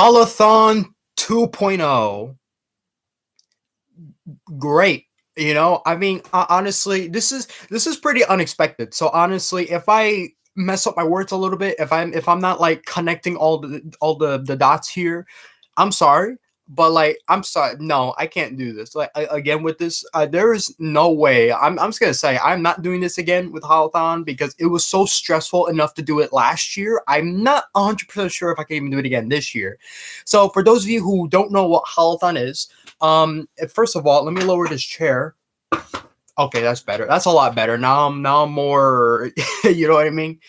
HAULATHON 2.0. Great. I mean, honestly, this is pretty unexpected. So honestly, if I mess up my words a little bit, if I'm not like connecting all the dots here, I'm sorry. But like, I'm sorry. No, I can't do this. Like again with this, there is no way. I'm just gonna say I'm not doing this again with Holothon because it was so stressful enough to do it last year. I'm not 100% sure if I can even do it again this year. So for those of you who don't know what Holothon is, first of all, let me lower this chair. Okay, that's better. That's a lot better. Now I'm more, you know what I mean?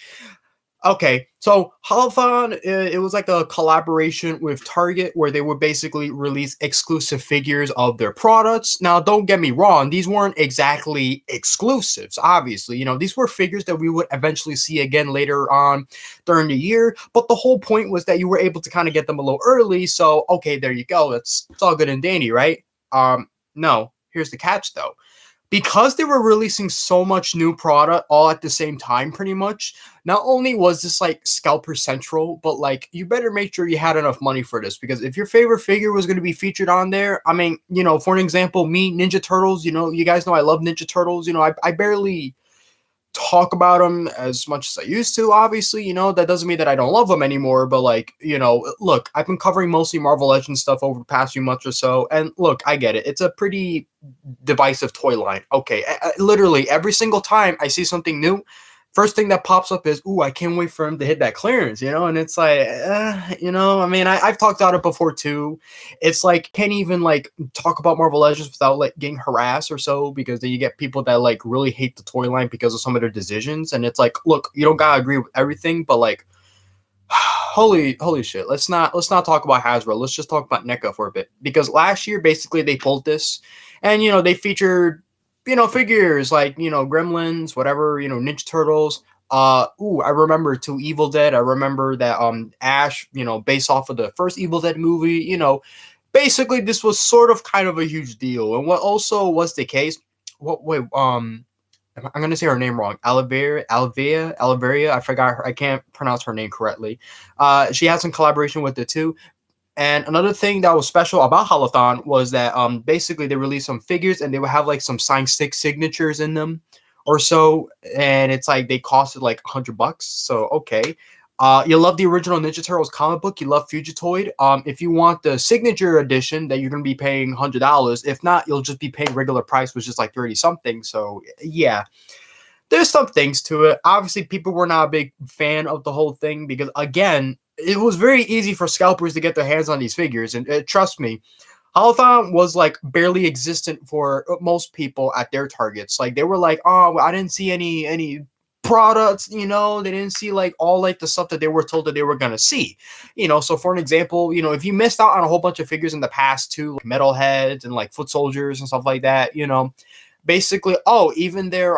Okay, so Holophon, it was like a collaboration with Target where they would basically release exclusive figures of their products. Now, don't get me wrong, these weren't exactly exclusives, obviously. These were figures that we would eventually see again later on during the year. But the whole point was that you were able to kind of get them a little early. So, okay, there you go. It's all good and dandy, right? No, here's the catch though, because they were releasing so much new product all at the same time pretty much. Not only was this like scalper central, but like you better make sure you had enough money for this, because if your favorite figure was going to be featured on there, I mean, for an example, me, Ninja Turtles, you guys know I love Ninja Turtles. I barely talk about them as much as I used to. Obviously, that doesn't mean that I don't love them anymore. But like, look, I've been covering mostly Marvel Legends stuff over the past few months or so, and look, I get it. It's a pretty divisive toy line. Okay, literally every single time I see something new, first thing that pops up is, "Ooh, I can't wait for him to hit that clearance," and it's like, I mean, I've talked about it before too. It's like, can't even like talk about Marvel Legends without like getting harassed or so, because then you get people that like really hate the toy line because of some of their decisions, and it's like, look, you don't gotta agree with everything, but like, holy shit, let's not talk about Hasbro. Let's just talk about NECA for a bit, because last year basically they pulled this, and they featured figures like Gremlins, whatever, Ninja Turtles. I remember 2 Evil Dead. I remember that Ash, based off of the first Evil Dead movie. Basically this was sort of kind of a huge deal. And what also was the case, what wait I'm gonna say her name wrong. Oliveria. I forgot her. I can't pronounce her name correctly. She had some collaboration with the two. And another thing that was special about Holothon was that basically they released some figures and they would have like some signed stick signatures in them or so, and it's like they costed like $100. So okay. You love the original Ninja Turtles comic book. You love Fugitoid. If you want the signature edition, that you're gonna be paying $100. If not, you'll just be paying regular price, which is like 30 something. So yeah, there's some things to it. Obviously, people were not a big fan of the whole thing because, again, it was very easy for scalpers to get their hands on these figures. And trust me, Holothon was like barely existent for most people at their targets. Like they were like, oh, I didn't see any products. They didn't see like all like the stuff that they were told that they were gonna see. So for an example, if you missed out on a whole bunch of figures in the past too, like metalheads and like foot soldiers and stuff like that, basically, oh, even their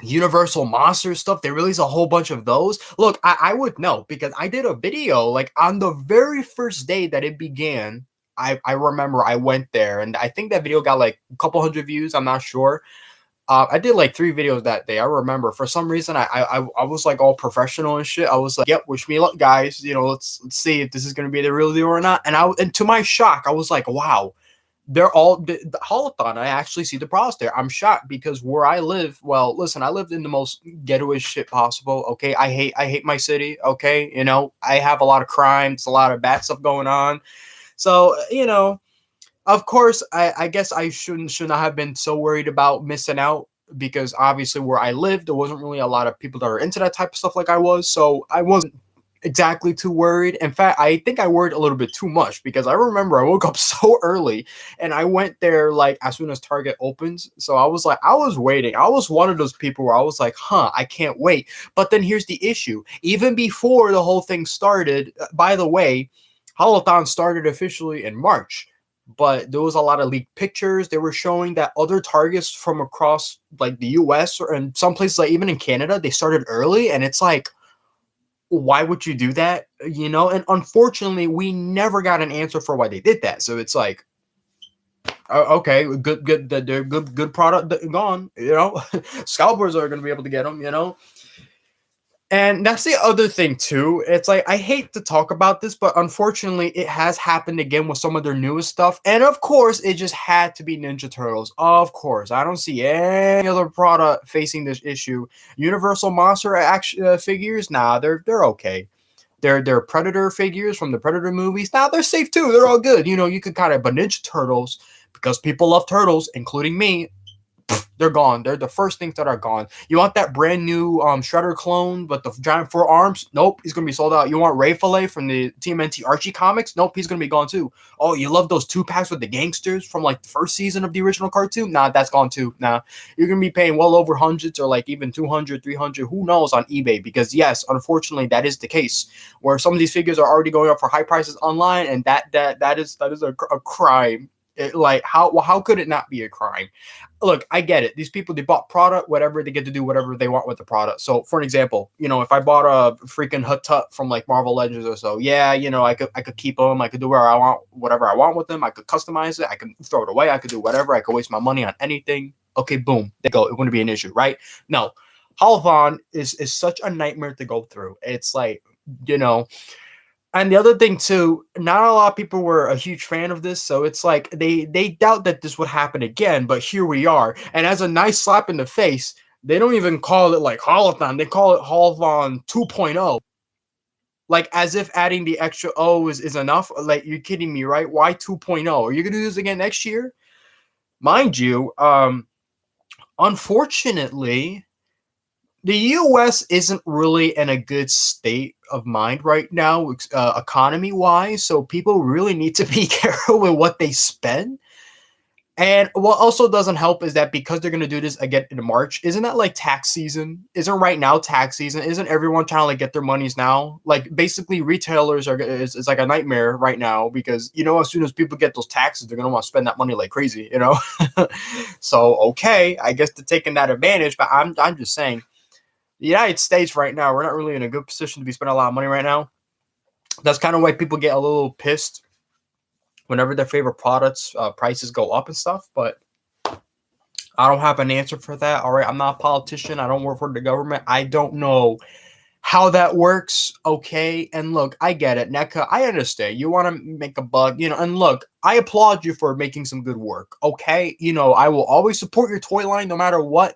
Universal Monster stuff, they released a whole bunch of those. Look, I would know because I did a video like on the very first day that it began. I remember I went there, and I think that video got like a couple hundred views. I'm not sure. I did like 3 videos that day. I remember for some reason I was like all professional and shit. I was like, "Yep, wish me luck, guys. Let's see if this is gonna be the real deal or not." And to my shock, I was like, "Wow." They're all the Holothon. I actually see the products there. I'm shocked because where I live, well, listen, I lived in the most ghettoish shit possible. Okay, I hate my city. Okay, I have a lot of crimes, a lot of bad stuff going on. So of course, I guess I should not have been so worried about missing out, because obviously where I lived, there wasn't really a lot of people that are into that type of stuff like I was. So I wasn't exactly too worried. In fact, I think I worried a little bit too much, because I remember I woke up so early and I went there like as soon as Target opens. So I was like, I was waiting. I was one of those people where I was like, I can't wait. But then here's the issue. Even before the whole thing started, by the way, Holothon started officially in March. But there was a lot of leaked pictures. They were showing that other targets from across like the US or in some places, like even in Canada, they started early. And it's like, why would you do that? And unfortunately, we never got an answer for why they did that. So it's like, okay, good, they're good product gone. Scalpers are going to be able to get them. And that's the other thing too. It's like I hate to talk about this, but unfortunately, it has happened again with some of their newest stuff. And of course, it just had to be Ninja Turtles. Of course, I don't see any other product facing this issue. Universal Monster action figures, nah, they're okay. They're Predator figures from the Predator movies. Now they're safe too. They're all good. You know, you could kind of, but Ninja Turtles, because people love turtles, including me, they're gone. They're the first things that are gone. You want that brand new Shredder clone, but the giant forearms? Nope, he's gonna be sold out. You want Ray Fillet from the TMNT Archie comics? Nope, he's gonna be gone too. Oh, you love those 2-packs with the gangsters from like the first season of the original cartoon? Nah, that's gone too. Nah, you're gonna be paying well over hundreds or like even 200, 300, who knows on eBay? Because yes, unfortunately, that is the case where some of these figures are already going up for high prices online, and that is a crime. Like how could it not be a crime? Look, I get it. These people, they bought product, whatever, they get to do whatever they want with the product. So, for an example, you know, if I bought a freaking Hut Tut from like Marvel Legends or so, yeah, you know, I could keep them. I could do whatever I want, with them. I could customize it. I can throw it away. I could do whatever. I could waste my money on anything. Okay, boom, there you go. It wouldn't be an issue, right? No, HAULATHON is such a nightmare to go through. It's like, you know, and the other thing too, not a lot of people were a huge fan of this, so it's like they doubt that this would happen again, but here we are. And as a nice slap in the face, they don't even call it like Holothon, they call it Holothon 2.0. Like as if adding the extra O is enough. Like you're kidding me, right? Why 2.0? Are you gonna do this again next year? Mind you, unfortunately, the U.S. isn't really in a good state of mind right now, economy-wise. So people really need to be careful with what they spend. And what also doesn't help is that because they're going to do this again in March, isn't that like tax season? Isn't right now tax season? Isn't everyone trying to like get their monies now? Like basically, retailers are it's like a nightmare right now because you know as soon as people get those taxes, they're going to want to spend that money like crazy. You know, so okay, I guess they're taking that advantage. But I'm just saying the United States right now, we're not really in a good position to be spending a lot of money right now. That's kind of why people get a little pissed whenever their favorite products prices go up and stuff. But I don't have an answer for that. All right, I'm not a politician. I don't work for the government. I don't know how that works. Okay, and look, I get it, NECA. I understand. You want to make a buck, you know. And look, I applaud you for making some good work. Okay, you know, I will always support your toy line no matter what.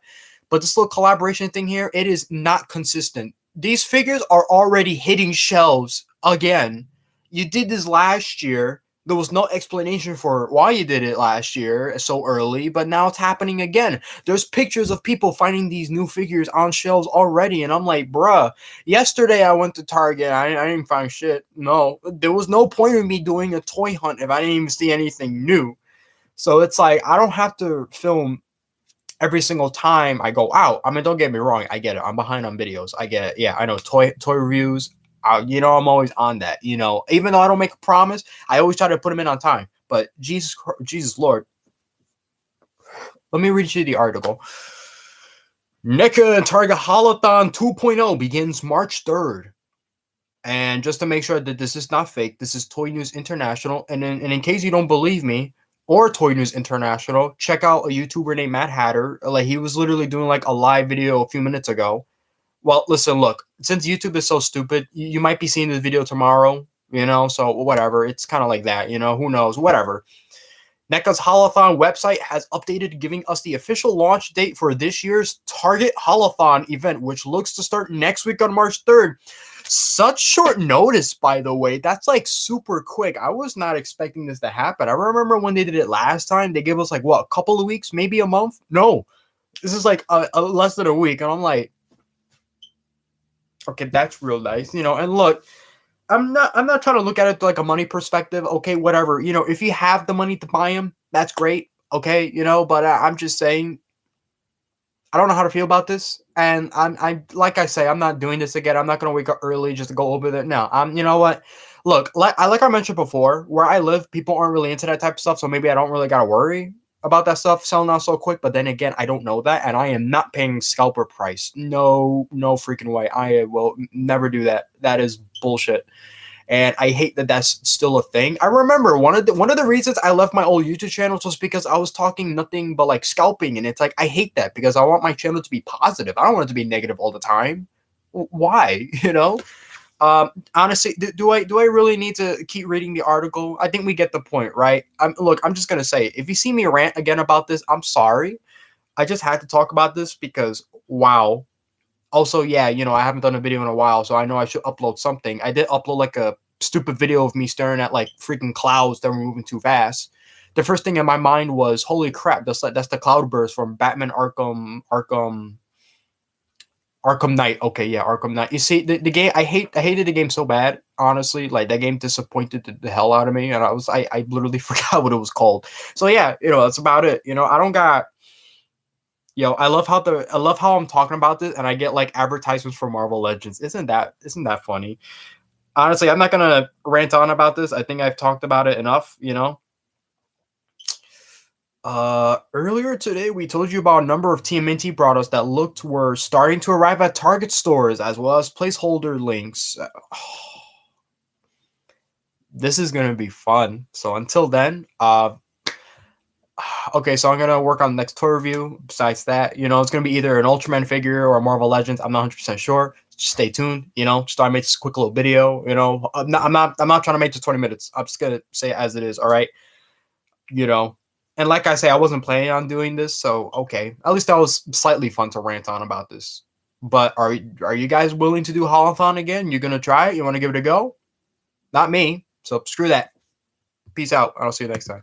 But this little collaboration thing here, it is not consistent. These figures are already hitting shelves again. You did this last year. There was no explanation for why you did it last year so early, but now it's happening again. There's pictures of people finding these new figures on shelves already, and I'm like, bruh, yesterday I went to Target. I didn't find shit. No, there was no point in me doing a toy hunt if I didn't even see anything new. So it's like, I don't have to film every single time I go out. I mean, don't get me wrong. I get it. I'm behind on videos. I get it. Yeah, I know toy reviews. You know, I'm always on that. You know, even though I don't make a promise, I always try to put them in on time. But Jesus Lord, let me read you the article. NECA and Target HAULATHON 2.0 begins March 3rd. And just to make sure that this is not fake, this is Toy News International. And in case you don't believe me, or Toy News International, check out a YouTuber named Matt Hatter. Like he was literally doing like a live video a few minutes ago. Well, listen, look, since YouTube is so stupid, you might be seeing this video tomorrow, you know, so whatever. It's kind of like that, you know, who knows, whatever. NECA's HAULATHON website has updated, giving us the official launch date for this year's Target HAULATHON event, which looks to start next week on March 3rd. Such short notice, by the way. That's like super quick. I was not expecting this to happen. I remember when they did it last time, they gave us like what, a couple of weeks, maybe a month? No, this is like a less than a week, and I'm like, okay, that's real nice, you know. And look, I'm not trying to look at it like a money perspective. Okay, whatever, you know, if you have the money to buy them, that's great. Okay, you know, but I'm just saying, I don't know how to feel about this, and I like I say, I'm not doing this again. I'm not gonna wake up early just to go over there. No, you know what? Look, like I mentioned before, where I live, people aren't really into that type of stuff, so maybe I don't really gotta worry about that stuff selling out so quick. But then again, I don't know that, and I am not paying scalper price. No freaking way. I will never do that. That is bullshit. And I hate that that's still a thing. I remember one of the reasons I left my old YouTube channels was because I was talking nothing but like scalping, and it's like I hate that because I want my channel to be positive. I don't want it to be negative all the time. why? Honestly, do I really need to keep reading the article? I think we get the point, right? Look, I'm just gonna say, if you see me rant again about this, I'm sorry. I just had to talk about this because wow. Also, yeah, I haven't done a video in a while, so I know I should upload something. I did upload like a stupid video of me staring at like freaking clouds that were moving too fast. The first thing in my mind was, "Holy crap! That's the cloudburst from Batman Arkham Knight." Okay, yeah, Arkham Knight. You see, the game, I hated the game so bad. Honestly, like that game disappointed the hell out of me, and I literally forgot what it was called. So yeah, that's about it. I don't got. I love how I'm talking about this, and I get like advertisements for Marvel Legends. Isn't that funny? Honestly, I'm not gonna rant on about this. I think I've talked about it enough. Earlier today, we told you about a number of TMNT products that looked were starting to arrive at Target stores, as well as placeholder links. This is gonna be fun. So until then, okay, so I'm gonna work on the next toy review. Besides that, it's gonna be either an Ultraman figure or a Marvel Legends. I'm not 100% sure. Just stay tuned. Just thought I made this quick little video. I'm not trying to make this 20 minutes. I'm just gonna say it as it is. All right. You know, and like I say, I wasn't planning on doing this, so okay. At least that was slightly fun to rant on about this. But are you guys willing to do Haulathon again? You gonna try it? You want to give it a go? Not me. So screw that. Peace out. I'll see you next time.